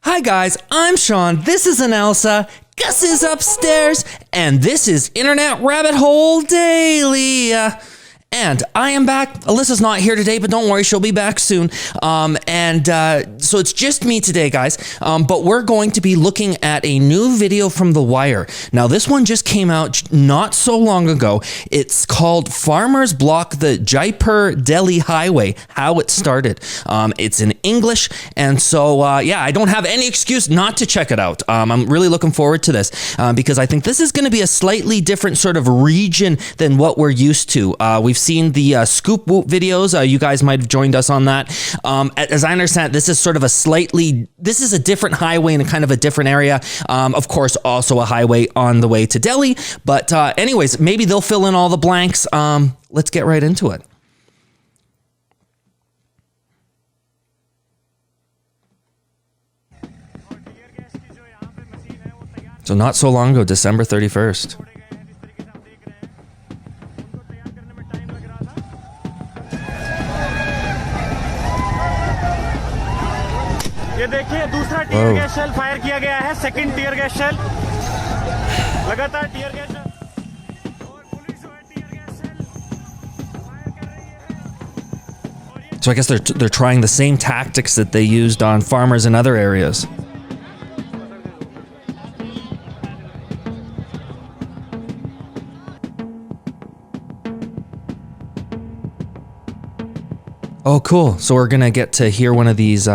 Hi guys, I'm Sean, this is Anelsa, Gus is upstairs, and this is Internet Rabbit Hole Daily. And I am back. Alyssa's not here today, but don't worry, she'll be back soon. So it's just me today, guys. But we're going to be looking at a new video from The Wire. Now, this one just came out not so long ago. It's called Farmers Block the Jaipur-Delhi Highway, How It Started. It's in English, and so, I don't have any excuse not to check it out. I'm really looking forward to this because I think this is going to be a slightly different sort of region than what we're used to. We've seen the Scoop Whoop videos. You guys might have joined us on that. As I understand, this is sort of this is a different highway in a kind of a different area. Of course, also a highway on the way to Delhi. But anyways, maybe they'll fill in all the blanks. Let's get right into it. So not so long ago, December 31st. ये देखिए दूसरा tear gas shell fire किया गया है second tear gas shell लगातार tear gas shell और police जो है टीयर गैस शेल फायर कर रही है. So I guess they're trying the same tactics that they used on farmers in other areas. Oh, cool. So we're going to get to hear one of these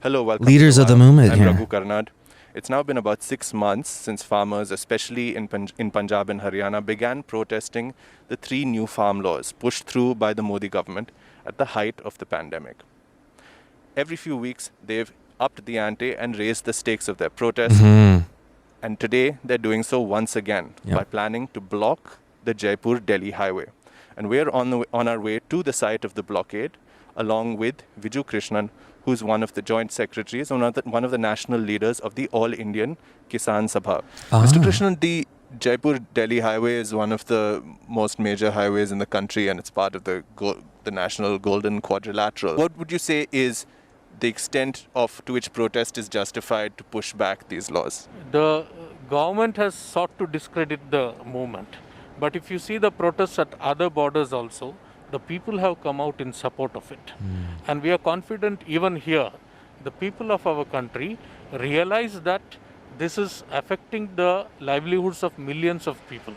Hello, welcome leaders of the movement I'm here. Raghu Karnad. It's now been about 6 months since farmers, especially in Punjab and Haryana, began protesting the 3 new farm laws pushed through by the Modi government at the height of the pandemic. Every few weeks, they've upped the ante and raised the stakes of their protest. And today, they're doing so once again by planning to block the Jaipur-Delhi highway. And we're on our way to the site of the blockade, along with Viju Krishnan, who's one of the joint secretaries and one of the national leaders of the All Indian Kisan Sabha. Mr. Krishnan, the Jaipur-Delhi highway is one of the most major highways in the country, and it's part of the National Golden Quadrilateral. What would you say is the extent to which protest is justified to push back these laws? The government has sought to discredit the movement. But if you see the protests at other borders also, the people have come out in support of it. And we are confident even here, the people of our country realize that this is affecting the livelihoods of millions of people.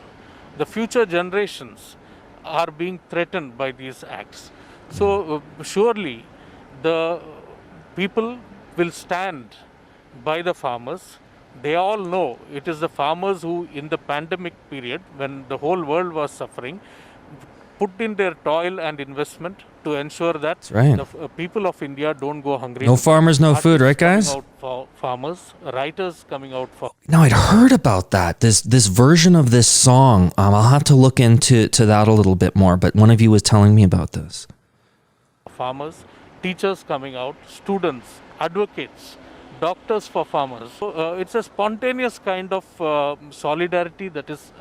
The future generations are being threatened by these acts. So surely the people will stand by the farmers. They all know it is the farmers who, in the pandemic period, when the whole world was suffering, put in their toil and investment to ensure that the people of India don't go hungry. No farmers, no food, right, guys? Coming out for farmers, writers coming out for. Now, I'd heard about that. This version of this song. I'll have to look into that a little bit more. But one of you was telling me about this. Farmers, teachers coming out, students, advocates, doctors for farmers. So it's a spontaneous kind of solidarity that is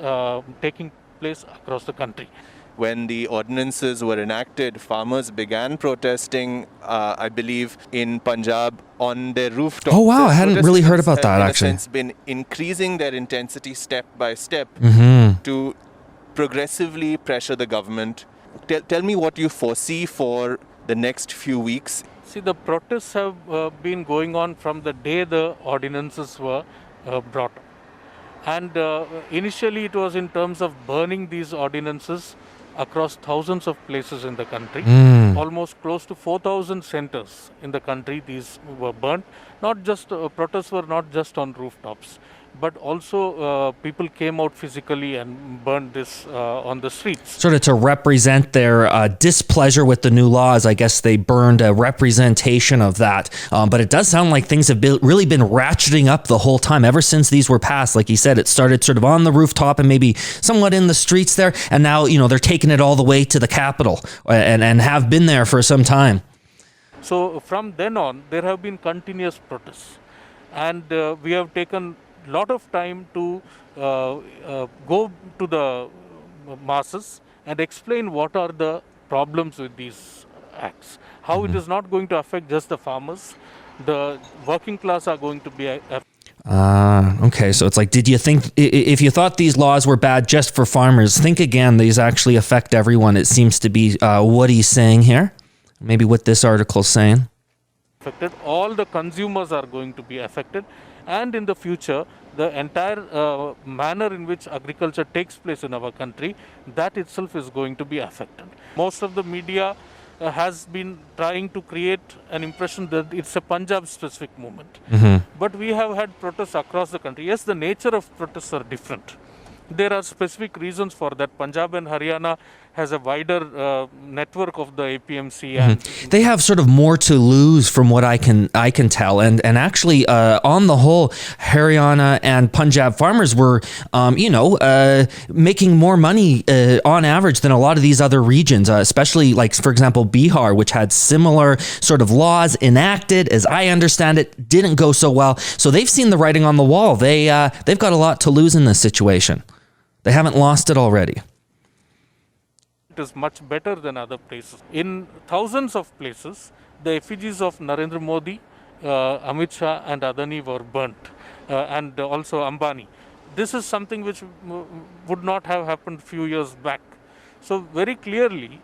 taking place across the country. When the ordinances were enacted, farmers began protesting, I believe, in Punjab on their rooftops. Oh, wow. I hadn't really heard about that, actually. In a sense, been increasing their intensity step by step to progressively pressure the government. Tell me what you foresee for the next few weeks. See, the protests have been going on from the day the ordinances were brought up. And initially it was in terms of burning these ordinances across thousands of places in the country. Almost close to 4,000 centers in the country, these were burnt. Not just, protests were not just on rooftops, but also people came out physically and burned this on the streets. Sort of to represent their displeasure with the new laws. I guess they burned a representation of that. But it does sound like things have really been ratcheting up the whole time. Ever since these were passed, like you said, it started sort of on the rooftop and maybe somewhat in the streets there. And now, they're taking it all the way to the capital and have been there for some time. So from then on, there have been continuous protests. And we have taken lot of time to go to the masses and explain what are the problems with these acts, how it is not going to affect just the farmers, the working class are going to be Okay, so it's like, did you think, if you thought these laws were bad just for farmers, think again, these actually affect everyone. It seems to be what he's saying here, maybe what this article's saying. affected. All the consumers are going to be affected, and in the future, the entire manner in which agriculture takes place in our country, that itself is going to be affected. Most of the media has been trying to create an impression that it's a Punjab-specific movement. But we have had protests across the country. Yes, the nature of protests are different. There are specific reasons for that. Punjab and Haryana has a wider network of the APMC, and They have sort of more to lose from what I can tell, and actually on the whole, Haryana and Punjab farmers were making more money on average than a lot of these other regions, especially like, for example, Bihar, which had similar sort of laws enacted. As I understand it, didn't go so well. So they've seen the writing on the wall. They've got a lot to lose in this situation. They haven't lost it already. it is much better than other places. In thousands of places, the effigies of Narendra Modi, Amit Shah and Adani were burnt, and also Ambani. This is something which would not have happened few years back. So very clearly,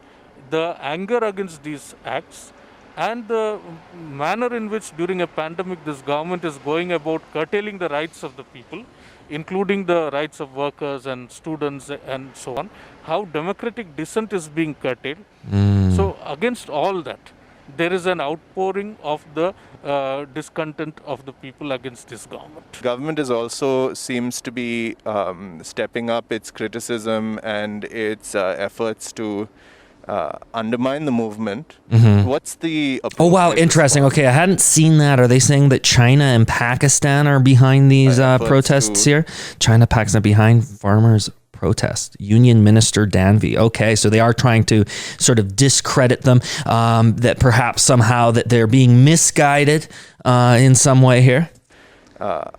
the anger against these acts and the manner in which during a pandemic this government is going about curtailing the rights of the people, including the rights of workers and students and so on, how democratic dissent is being curtailed. So against all that, there is an outpouring of the discontent of the people against this government. Government is also seems to be stepping up its criticism and its efforts to undermine the movement. What's the Oh, wow, appropriate interesting. response? Okay, I hadn't seen that. Are they saying that China and Pakistan are behind these Efforts protests to- here? China, Pakistan behind farmers' protest. Union Minister Danvi. Okay, so they are trying to sort of discredit them, that perhaps somehow that they're being misguided in some way here.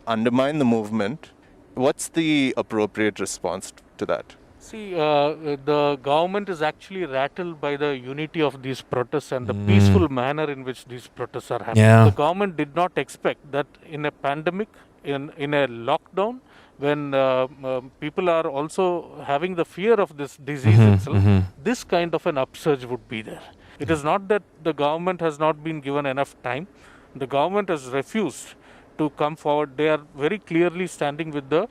Undermine the movement. What's the appropriate response to that? See, the government is actually rattled by the unity of these protests and the peaceful manner in which these protests are happening. Yeah. The government did not expect that in a pandemic, in a lockdown, when people are also having the fear of this disease itself, this kind of an upsurge would be there. It is not that the government has not been given enough time. The government has refused to come forward. They are very clearly standing with the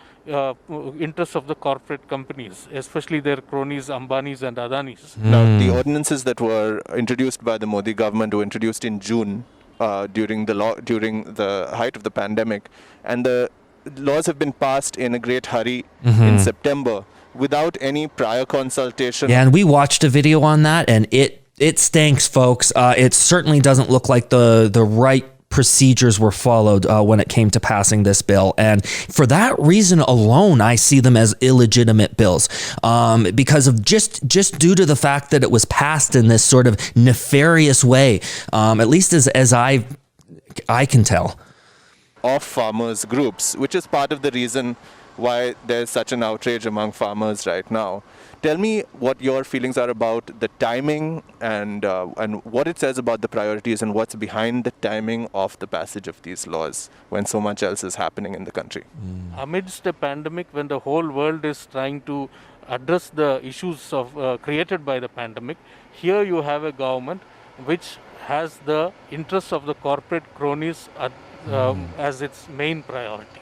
interests of the corporate companies, especially their cronies, Ambanis and Adanis. Now, the ordinances that were introduced by the Modi government were introduced in June during the height of the pandemic, and the laws have been passed in a great hurry in September without any prior consultation. Yeah, and we watched a video on that, and it stinks, folks. It certainly doesn't look like the right procedures were followed when it came to passing this bill. And for that reason alone, I see them as illegitimate bills, because of just due to the fact that it was passed in this sort of nefarious way, at least as I can tell. Of farmers groups, which is part of the reason why there's such an outrage among farmers right now. Tell me what your feelings are about the timing and what it says about the priorities and what's behind the timing of the passage of these laws when so much else is happening in the country. Amidst a pandemic, when the whole world is trying to address the issues of created by the pandemic, here you have a government which has the interests of the corporate cronies as its main priority.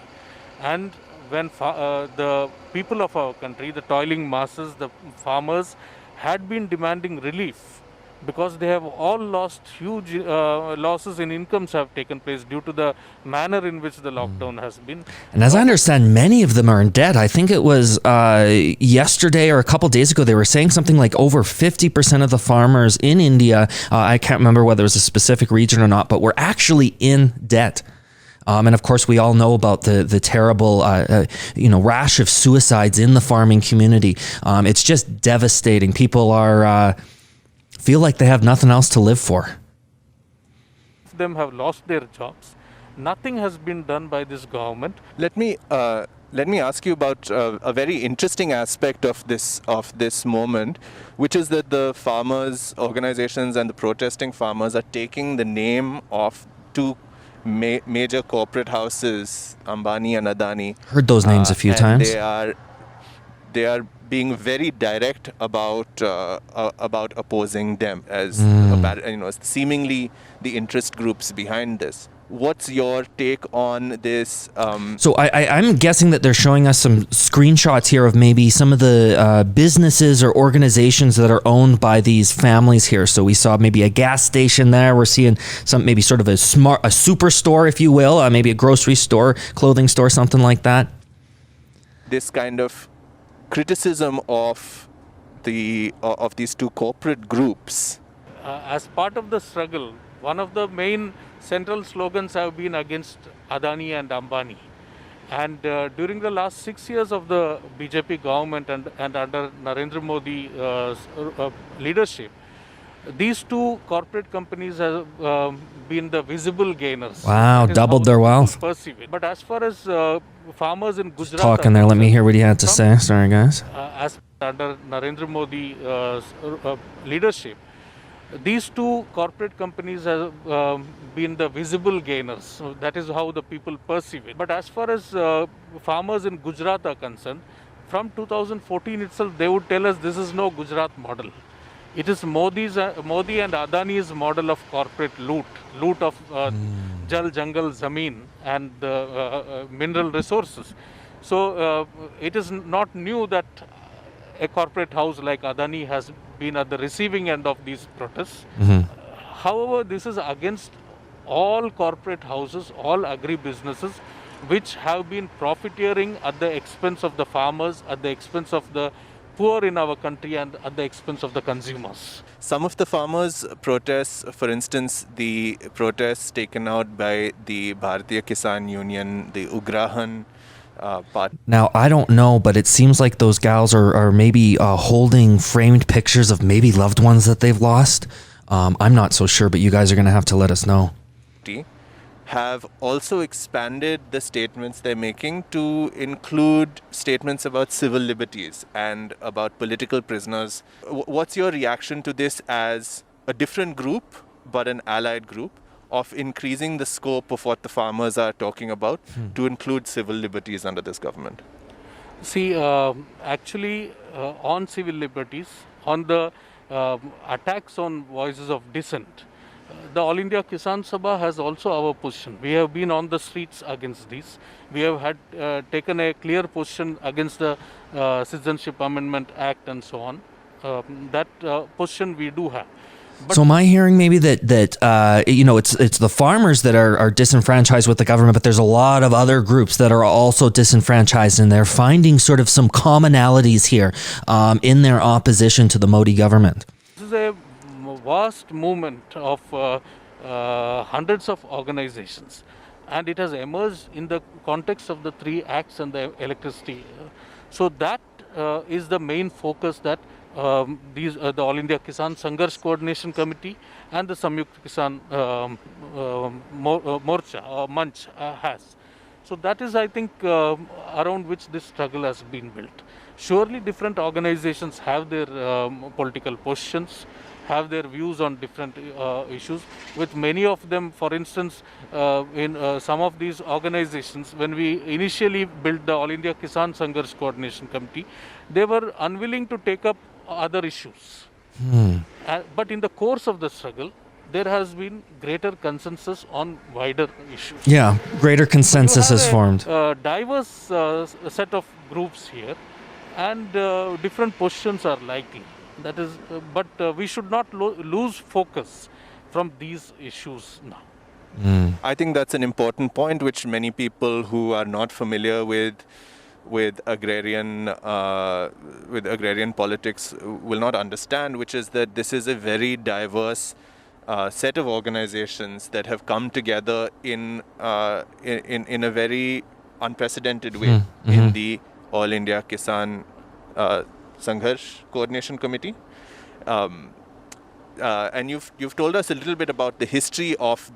And when the people of our country, the toiling masses, the farmers, had been demanding relief because they have all lost huge losses in incomes have taken place due to the manner in which the lockdown has been. And as I understand, many of them are in debt. I think it was yesterday or a couple days ago, they were saying something like over 50% of the farmers in India, I can't remember whether it was a specific region or not, but were actually in debt. And of course, we all know about the terrible, rash of suicides in the farming community. It's just devastating. People are feel like they have nothing else to live for. Them have lost their jobs. Nothing has been done by this government. Let me ask you about a very interesting aspect of this moment, which is that the farmers' organizations and the protesting farmers are taking the name of two major corporate houses, Ambani and Adani. Heard those names a few and times. They are being very direct about opposing them as seemingly the interest groups behind this. What's your take on this? So I'm guessing that they're showing us some screenshots here of maybe some of the businesses or organizations that are owned by these families here. So we saw maybe a gas station there. We're seeing some maybe sort of a superstore, if you will, maybe a grocery store, clothing store, something like that. This kind of criticism of these two corporate groups. As part of the struggle, one of the main central slogans have been against Adani and Ambani. And during the last 6 years of the BJP government and under Narendra Modi leadership, these two corporate companies have been the visible gainers. Wow, That is doubled how their people wealth. perceive it. But as far as farmers in Gujarat Talking there. Let me hear what he had to say. Sorry, guys. as under Narendra Modi leadership, these two corporate companies have been the visible gainers. So that is how the people perceive it. But as far as farmers in Gujarat are concerned, from 2014 itself, they would tell us this is no Gujarat model. It is Modi and Adani's model of corporate loot of Jal, Jungle, Zameen and mineral resources. So it is not new that a corporate house like Adani has been at the receiving end of these protests. However, this is against all corporate houses, all agri-businesses, which have been profiteering at the expense of the farmers, at the expense of the poor in our country and at the expense of the consumers. Some of the farmers' protests, for instance, the protests taken out by the Bharatiya Kisan Union, the Ugrahan party. Now, I don't know, but it seems like those gals are maybe holding framed pictures of maybe loved ones that they've lost. I'm not so sure, but you guys are going to have to let us know. Have also expanded the statements they're making to include statements about civil liberties and about political prisoners. What's your reaction to this as a different group, but an allied group, of increasing the scope of what the farmers are talking about to include civil liberties under this government? See, actually, on civil liberties, on the attacks on voices of dissent, the All India Kisan Sabha has also our position. We have been on the streets against these. We have had taken a clear position against the Citizenship Amendment Act and so on. That position we do have. But so am I hearing maybe that it's the farmers that are disenfranchised with the government, but there's a lot of other groups that are also disenfranchised, and they're finding sort of some commonalities here in their opposition to the Modi government? this is a vast movement of hundreds of organizations, and it has emerged in the context of the 3 acts and the electricity. So that is the main focus that the All India Kisan Sangharsh Coordination Committee and the Samyukt Kisan Morcha or Manch has. So that is, I think, around which this struggle has been built. Surely different organizations have their political positions, have their views on different issues. With many of them, for instance, in some of these organizations, when we initially built the All India Kisan Sangharsh Coordination Committee, they were unwilling to take up other issues. But in the course of the struggle, there has been greater consensus on wider issues. Yeah, greater consensus is formed. Diverse set of groups here, and different positions are likely. That is, but we should not lose focus from these issues now. I think that's an important point, which many people who are not familiar with agrarian politics will not understand, which is that this is a very diverse set of organizations that have come together in a very unprecedented way in the All India Kisan Sangharsh Coordination Committee. And you've told us a little bit about the history of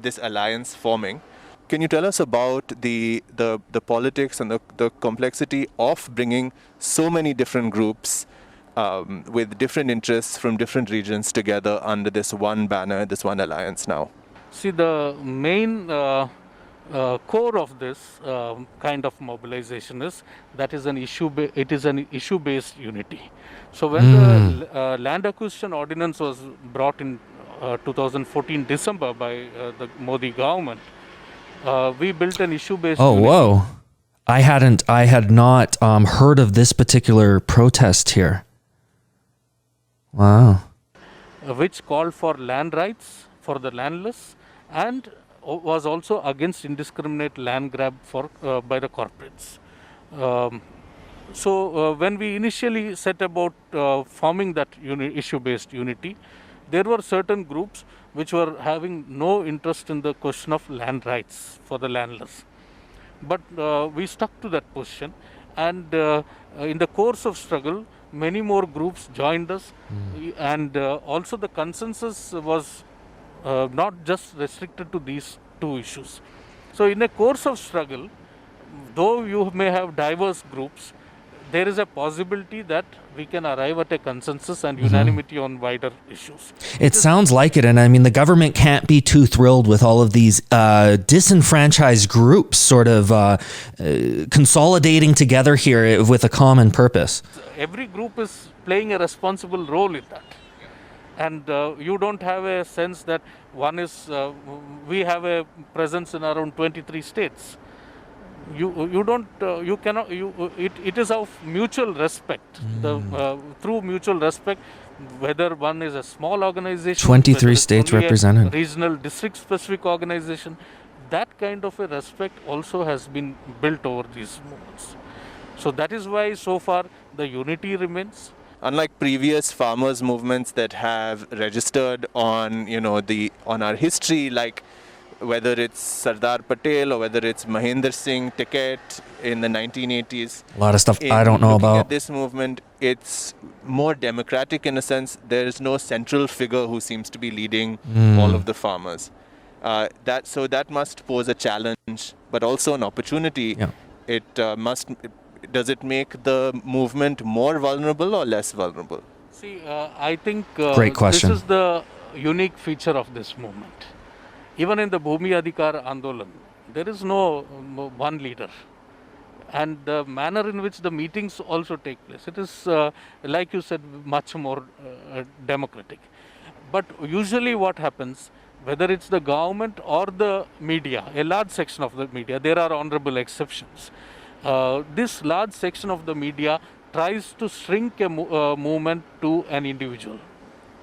this alliance forming. Can you tell us about the politics and the complexity of bringing so many different groups with different interests from different regions together under this one banner, this one alliance now? See, the main core of this kind of mobilization is that is an it is an issue-based unity. So when the land acquisition ordinance was brought in 2014 December by the Modi government, we built an issue-based Oh, unity. whoa. I had not heard of this particular protest here. Wow. Which called for land rights for the landless and was also against indiscriminate land grab by the corporates. So when we initially set about forming that issue-based unity, there were certain groups which were having no interest in the question of land rights for the landless. But we stuck to that position, and in the course of struggle, many more groups joined us, and also the consensus was not just restricted to these two issues. So in a course of struggle, though you may have diverse groups, there is a possibility that we can arrive at a consensus and unanimity on wider issues. It sounds like it. And I mean, the government can't be too thrilled with all of these disenfranchised groups sort of consolidating together here with a common purpose. Every group is playing a responsible role in that. And you don't have a sense that one is, we have a presence in around 23 states. It is of mutual respect. Through mutual respect, whether one is a small organization, 23 states represented, regional district specific organization, that kind of a respect also has been built over these movements. So that is why so far the unity remains. Unlike previous farmers' movements that have registered on, on our history, like whether it's Sardar Patel or whether it's Mahendra Singh Ticket in the 1980s. A lot of stuff I don't know about. At this movement, it's more democratic in a sense. There is no central figure who seems to be leading all of the farmers. That must pose a challenge, but also an opportunity. Yeah. Does it make the movement more vulnerable or less vulnerable? See, I think Great question. This is the unique feature of this movement. Even in the Bhumi Adhikar Andolan, there is no one leader. And the manner in which the meetings also take place, it is, like you said, much more democratic. But usually what happens, whether it's the government or the media, a large section of the media, there are honorable exceptions. This large section of the media tries to shrink a movement to an individual.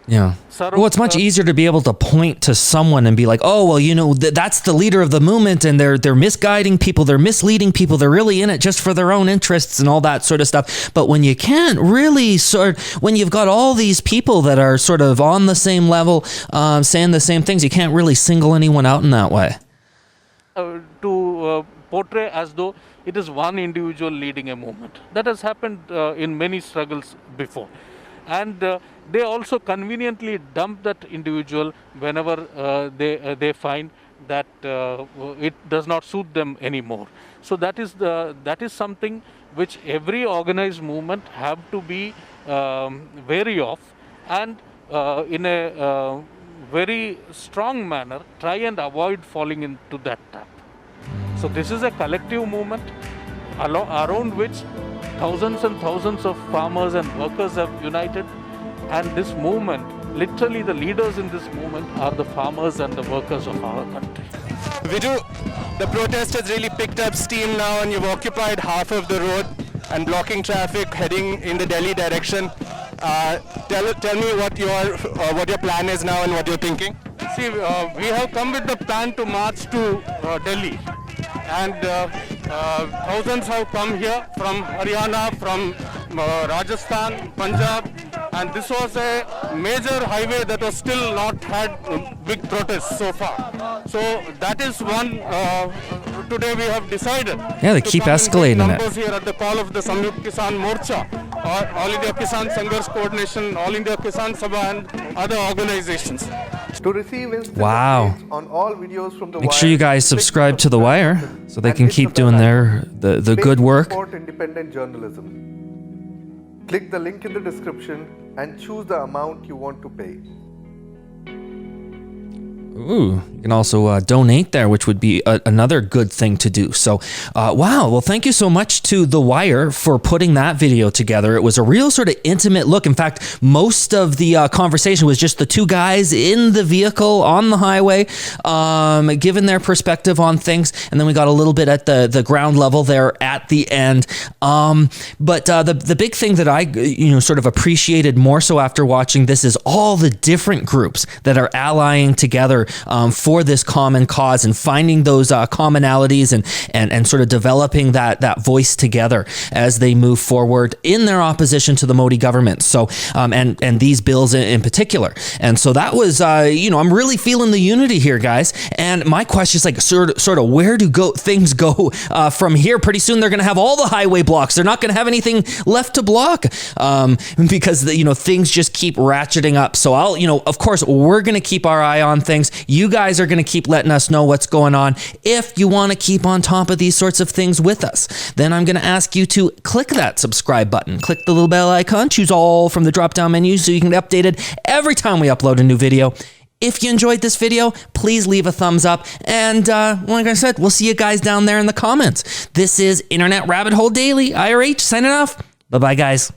Yeah. Well, it's much easier to be able to point to someone and be like, oh, well, that's the leader of the movement and they're misguiding people, they're misleading people, they're really in it just for their own interests and all that sort of stuff. But when you can't really when you've got all these people that are sort of on the same level, saying the same things, you can't really single anyone out in that way. To portray as though it is one individual leading a movement. That has happened in many struggles before. And they also conveniently dump that individual whenever they find that it does not suit them anymore. So that is something which every organized movement have to be wary of, and in a very strong manner try and avoid falling into that trap. So this is a collective movement around which thousands and thousands of farmers and workers have united, and this movement, literally the leaders in this movement are the farmers and the workers of our country. Viju, the protest has really picked up steam now and you've occupied half of the road and blocking traffic heading in the Delhi direction. Tell me what your plan is now and what you're thinking. See, we have come with the plan to march to Delhi, and thousands have come here from Haryana, from Rajasthan, Punjab, and this was a major highway that was still not had big protests so far. So that is one, today we have decided. Yeah, they keep escalating it. Here at the call of the Samyukt Kisan Morcha, or All India Kisan Sangharsh Coordination, All India Kisan Sabha and other organizations. To receive instant Wow. updates on all videos from the Make Wire, sure you guys click subscribe the to The Wire button so they and can hit keep the bell doing icon. the good work. Support independent journalism. Click the link in the description and choose the amount you want to pay. Ooh, you can also donate there, which would be another good thing to do. So, wow. Well, thank you so much to The Wire for putting that video together. It was a real sort of intimate look. In fact, most of the conversation was just the two guys in the vehicle on the highway, giving their perspective on things. And then we got a little bit at the ground level there at the end. But the big thing that I, sort of appreciated more so after watching this is all the different groups that are allying together for this common cause and finding those commonalities and sort of developing that voice together as they move forward in their opposition to the Modi government. So, and these bills in particular. And so that was, I'm really feeling the unity here, guys. And my question is like, sort of where do things go from here? Pretty soon they're going to have all the highway blocks. They're not going to have anything left to block because things just keep ratcheting up. So of course, we're going to keep our eye on things. You guys are going to keep letting us know what's going on. If you want to keep on top of these sorts of things with us, then I'm going to ask you to click that subscribe button. Click the little bell icon, choose all from the drop-down menu so you can get updated every time we upload a new video. If you enjoyed this video, please leave a thumbs up. And like I said, we'll see you guys down there in the comments. This is Internet Rabbit Hole Daily, IRH, signing off. Bye-bye, guys.